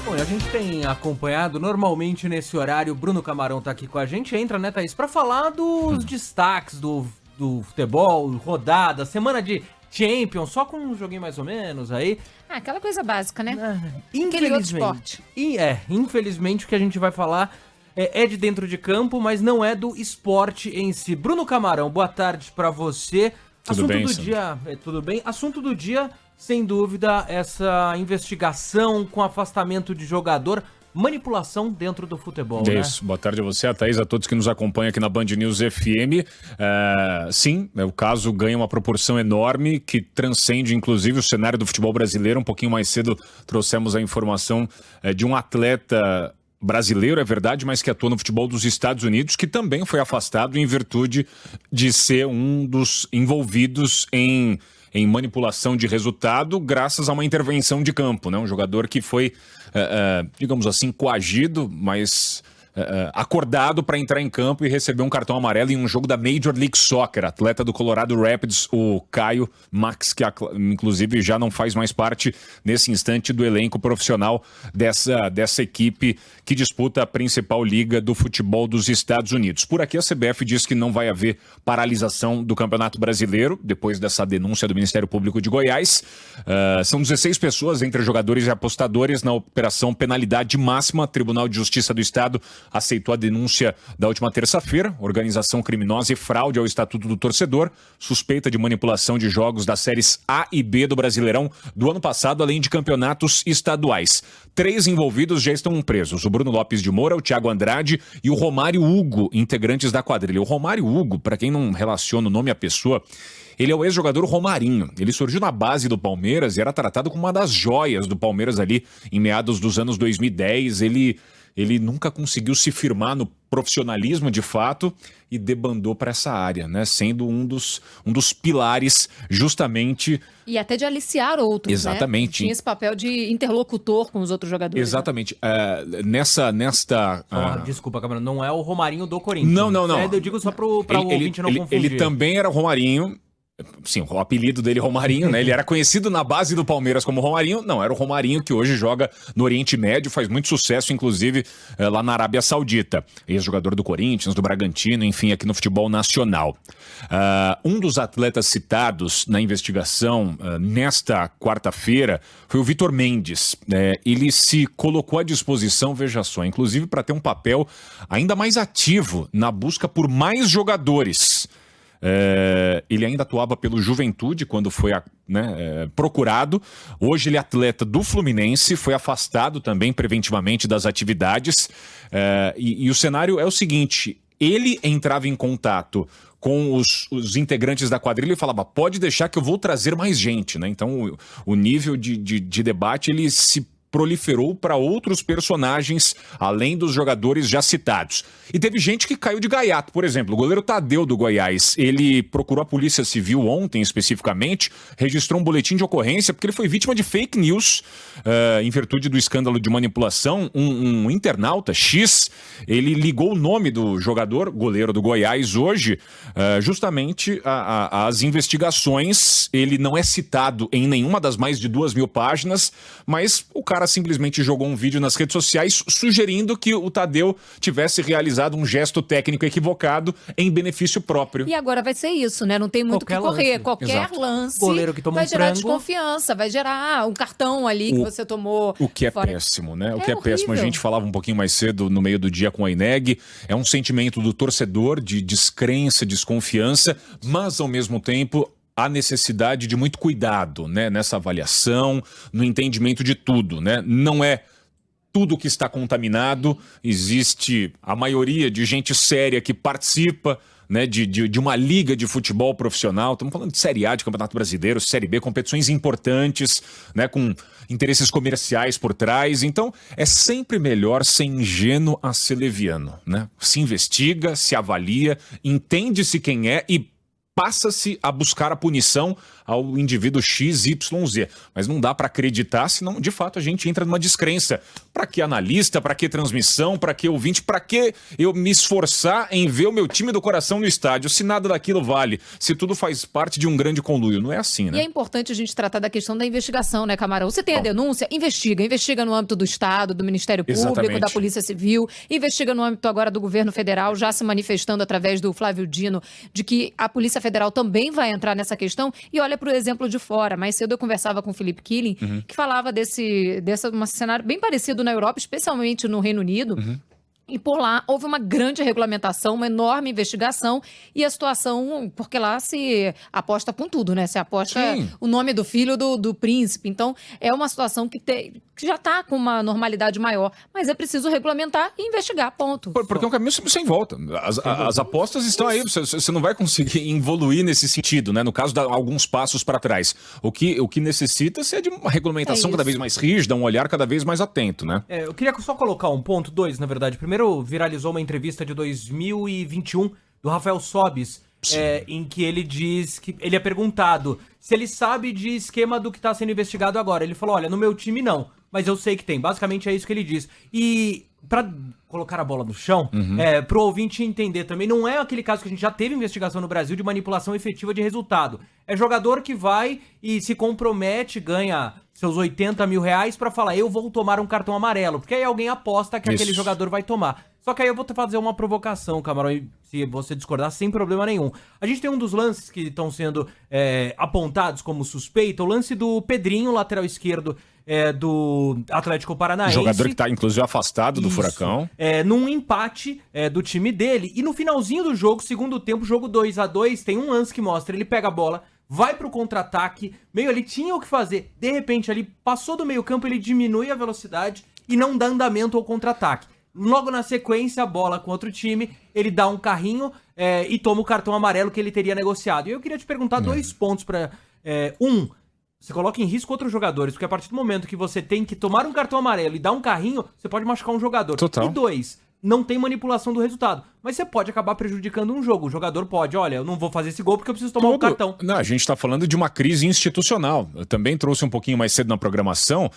Bom, e a gente tem acompanhado, normalmente nesse horário, o Bruno Camarão tá aqui com a gente. Entra, né, Thaís, pra falar dos destaques do futebol, rodada, semana de Champions, só com um joguinho mais ou menos aí. Aquela coisa básica, né? Aquele outro esporte. Infelizmente o que a gente vai falar é de dentro de campo, mas não é do esporte em si. Bruno Camarão, boa tarde pra você. Tudo bem, do dia, tudo bem? Assunto do dia, sem dúvida, essa investigação com afastamento de jogador, manipulação dentro do futebol, né? Isso, boa tarde a você, a Thaís, a todos que nos acompanham aqui na Band News FM. Sim, o caso ganha uma proporção enorme que transcende, inclusive, o cenário do futebol brasileiro. Um pouquinho mais cedo trouxemos a informação de um atleta brasileiro, é verdade, mas que atua no futebol dos Estados Unidos, que também foi afastado em virtude de ser um dos envolvidos em manipulação de resultado graças a uma intervenção de campo, né? Um jogador que foi, digamos assim, coagido, mas acordado para entrar em campo e receber um cartão amarelo em um jogo da Major League Soccer. Atleta do Colorado Rapids, o Caio Max, que inclusive já não faz mais parte nesse instante do elenco profissional dessa equipe que disputa a principal liga do futebol dos Estados Unidos. Por aqui a CBF diz que não vai haver paralisação do Campeonato Brasileiro, depois dessa denúncia do Ministério Público de Goiás. São 16 pessoas, entre jogadores e apostadores, na operação Penalidade Máxima. Tribunal de Justiça do Estado aceitou a denúncia da última terça-feira. Organização criminosa e fraude ao Estatuto do Torcedor, suspeita de manipulação de jogos das séries A e B do Brasileirão do ano passado, além de campeonatos estaduais. 3 envolvidos já estão presos: o Bruno Lopes de Moura, o Thiago Andrade e o Romário Hugo, integrantes da quadrilha. O Romário Hugo, para quem não relaciona o nome à pessoa, ele é o ex-jogador Romarinho. Ele surgiu na base do Palmeiras e era tratado como uma das joias do Palmeiras ali em meados dos anos 2010. Ele nunca conseguiu se firmar no profissionalismo de fato e debandou para essa área, né? Sendo um dos pilares justamente... E até de aliciar outros, exatamente. Né? Tinha esse papel de interlocutor com os outros jogadores. Exatamente. Né? Nesta... Desculpa, Camarão, não é o Romarinho do Corinthians. Não. Eu digo só para o ouvinte não confundir. Ele também era Romarinho. Sim, o apelido dele é Romarinho, né? Ele era conhecido na base do Palmeiras como Romarinho. Não, era o Romarinho que hoje joga no Oriente Médio, faz muito sucesso, inclusive, lá na Arábia Saudita. Ex-jogador do Corinthians, do Bragantino, enfim, aqui no futebol nacional. Um dos atletas citados na investigação nesta quarta-feira foi o Vitor Mendes. Ele se colocou à disposição, veja só, inclusive para ter um papel ainda mais ativo na busca por mais jogadores. Ele ainda atuava pelo Juventude quando foi procurado. Hoje ele é atleta do Fluminense, foi afastado também preventivamente das atividades. E o cenário é o seguinte: ele entrava em contato com os integrantes da quadrilha e falava: pode deixar que eu vou trazer mais gente, né? Então o nível de debate ele se proliferou para outros personagens, além dos jogadores já citados. E teve gente que caiu de gaiato. Por exemplo, o goleiro Tadeu do Goiás, ele procurou a Polícia Civil ontem, especificamente, registrou um boletim de ocorrência, porque ele foi vítima de fake news, em virtude do escândalo de manipulação. Um internauta, X, ele ligou o nome do jogador, goleiro do Goiás hoje, justamente às investigações. Ele não é citado em nenhuma das mais de 2.000 páginas, mas o cara simplesmente jogou um vídeo nas redes sociais sugerindo que o Tadeu tivesse realizado um gesto técnico equivocado em benefício próprio. E agora vai ser isso, né? Não tem muito o que correr. Qualquer lance goleiro que toma vai um gerar frango, desconfiança, vai gerar um cartão ali que você tomou. O que é fora. péssimo, né? O que é horrível. péssimo. A gente falava um pouquinho mais cedo, no meio do dia, com a Ineg. É um sentimento do torcedor de descrença, desconfiança, mas ao mesmo tempo há necessidade de muito cuidado, né, nessa avaliação, no entendimento de tudo, né? Não é tudo que está contaminado, existe a maioria de gente séria que participa, né, de uma liga de futebol profissional. Estamos falando de Série A, de Campeonato Brasileiro, Série B, competições importantes, né, com interesses comerciais por trás. Então, é sempre melhor ser ingênuo a ser leviano, né? Se investiga, se avalia, entende-se quem é e passa-se a buscar a punição ao indivíduo XYZ. Mas não dá para acreditar, senão de fato a gente entra numa descrença. Para que analista, para que transmissão, para que ouvinte, para que eu me esforçar em ver o meu time do coração no estádio, se nada daquilo vale, se tudo faz parte de um grande conluio? Não é assim, né? E é importante a gente tratar da questão da investigação, né, Camarão? Você tem a denúncia, investiga no âmbito do Estado, do Ministério Público, da Polícia Civil, investiga no âmbito agora do governo federal, já se manifestando através do Flávio Dino, de que a Polícia Federal também vai entrar nessa questão, e olha para o exemplo de fora. Mais cedo eu conversava com o Felipe Killing, que falava desse cenário bem parecido na Europa, especialmente no Reino Unido. E por lá houve uma grande regulamentação, uma enorme investigação e a situação, porque lá se aposta com tudo, né? Se aposta o nome do filho do príncipe. Então, é uma situação que já está com uma normalidade maior, mas é preciso regulamentar e investigar, ponto. Porque é um caminho sem volta. As apostas estão aí, você não vai conseguir evoluir nesse sentido, né? No caso, dar alguns passos para trás. O que necessita-se é de uma regulamentação cada vez mais rígida, um olhar cada vez mais atento, né? Eu queria só colocar dois, na verdade. Primeiro, viralizou uma entrevista de 2021 do Rafael Sobis, em que ele diz que ele é perguntado se ele sabe de esquema do que está sendo investigado agora. Ele falou, olha, no meu time não, mas eu sei que tem. Basicamente é isso que ele diz. E para colocar a bola no chão, pro ouvinte entender também, não é aquele caso que a gente já teve investigação no Brasil de manipulação efetiva de resultado. É jogador que vai e se compromete, ganha seus 80 mil reais pra falar, eu vou tomar um cartão amarelo, porque aí alguém aposta que aquele jogador vai tomar. Só que aí eu vou fazer uma provocação, Camarão, e se você discordar, sem problema nenhum. A gente tem um dos lances que estão sendo apontados como suspeito, o lance do Pedrinho, lateral esquerdo do Atlético Paranaense. Jogador que tá, inclusive, afastado do Furacão. Num empate do time dele. E no finalzinho do jogo, segundo tempo, jogo 2-2, tem um lance que mostra, ele pega a bola, vai pro contra-ataque, meio ali, tinha o que fazer. De repente, ali, passou do meio campo, ele diminui a velocidade e não dá andamento ao contra-ataque. Logo na sequência, a bola com outro time, ele dá um carrinho e toma o cartão amarelo que ele teria negociado. E eu queria te perguntar 2 pontos para... Você coloca em risco outros jogadores, porque a partir do momento que você tem que tomar um cartão amarelo e dar um carrinho, você pode machucar um jogador. Total. E 2, não tem manipulação do resultado. Mas você pode acabar prejudicando um jogo. O jogador pode, olha, eu não vou fazer esse gol porque eu preciso tomar um cartão. Não, a gente está falando de uma crise institucional. Eu também trouxe um pouquinho mais cedo na programação.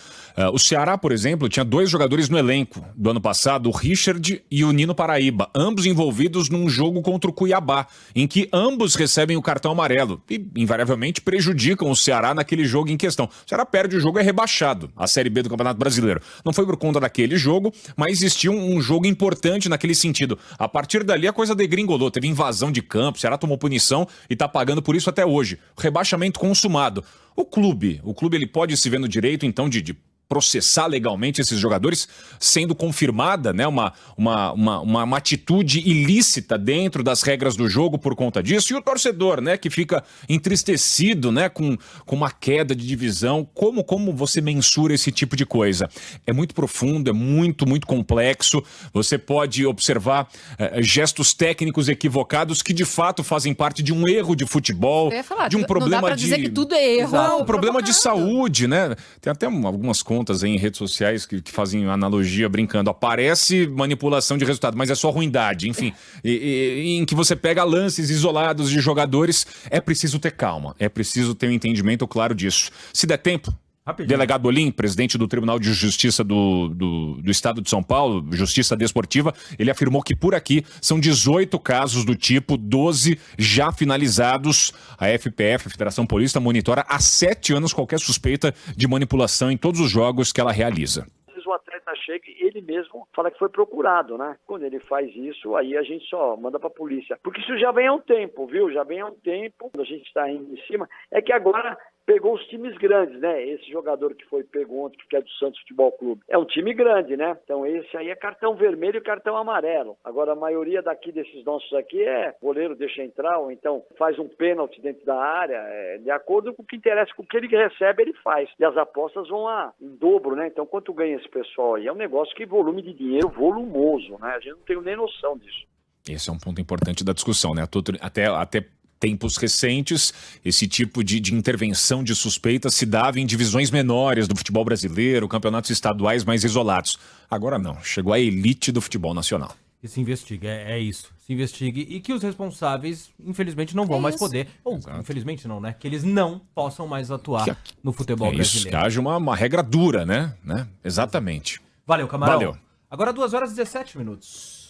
O Ceará, por exemplo, tinha 2 jogadores no elenco do ano passado, o Richard e o Nino Paraíba, ambos envolvidos num jogo contra o Cuiabá, em que ambos recebem o cartão amarelo e, invariavelmente, prejudicam o Ceará naquele jogo em questão. O Ceará perde o jogo e é rebaixado à Série B do Campeonato Brasileiro. Não foi por conta daquele jogo, mas existiu um jogo importante naquele sentido. A partir dali a coisa degringolou, teve invasão de campo, o Ceará tomou punição e tá pagando por isso até hoje. Rebaixamento consumado. O clube ele pode se ver no direito então de processar legalmente esses jogadores, sendo confirmada, né, uma atitude ilícita dentro das regras do jogo por conta disso, e o torcedor, né, que fica entristecido, né, com uma queda de divisão. Como você mensura esse tipo de coisa? É muito profundo, é muito, muito complexo. Você pode observar gestos técnicos equivocados que de fato fazem parte de um erro de futebol, de um problema não dá pra dizer que tudo é erro. Não, um problema de saúde, né? Tem até algumas contas aí em redes sociais que fazem analogia brincando. Aparece manipulação de resultado, mas é só ruindade. Enfim, em que você pega lances isolados de jogadores, é preciso ter calma, é preciso ter um entendimento claro disso. Se der tempo, rapidinho. Delegado Olim, presidente do Tribunal de Justiça do Estado de São Paulo, Justiça Desportiva, ele afirmou que por aqui são 18 casos do tipo, 12 já finalizados. A FPF, a Federação Paulista, monitora há 7 anos qualquer suspeita de manipulação em todos os jogos que ela realiza. O atleta chega e ele mesmo fala que foi procurado, né? Quando ele faz isso, aí a gente só manda pra polícia. Porque isso já vem há um tempo, viu? Já vem há um tempo, quando a gente tá indo em cima, é que agora pegou os times grandes, né? Esse jogador que foi pegou ontem, que é do Santos Futebol Clube, é um time grande, né? Então esse aí é cartão vermelho e cartão amarelo. Agora a maioria daqui desses nossos aqui goleiro deixa entrar, ou então faz um pênalti dentro da área, de acordo com o que interessa, com o que ele recebe, ele faz. E as apostas vão lá em dobro, né? Então quanto ganha esse pessoal aí? É um negócio que volume de dinheiro volumoso, né? A gente não tem nem noção disso. Esse é um ponto importante da discussão, né? Até tempos recentes, esse tipo de intervenção de suspeita se dava em divisões menores do futebol brasileiro, campeonatos estaduais mais isolados. Agora não, chegou a elite do futebol nacional. Que se investigue, é isso. Se investigue e que os responsáveis, infelizmente, não vão mais poder. Ou, infelizmente não, né? Que eles não possam mais atuar no futebol brasileiro. Isso, que haja uma regra dura, né? Exatamente. Valeu, Camarão. Valeu. Agora 2 horas e 17 minutos.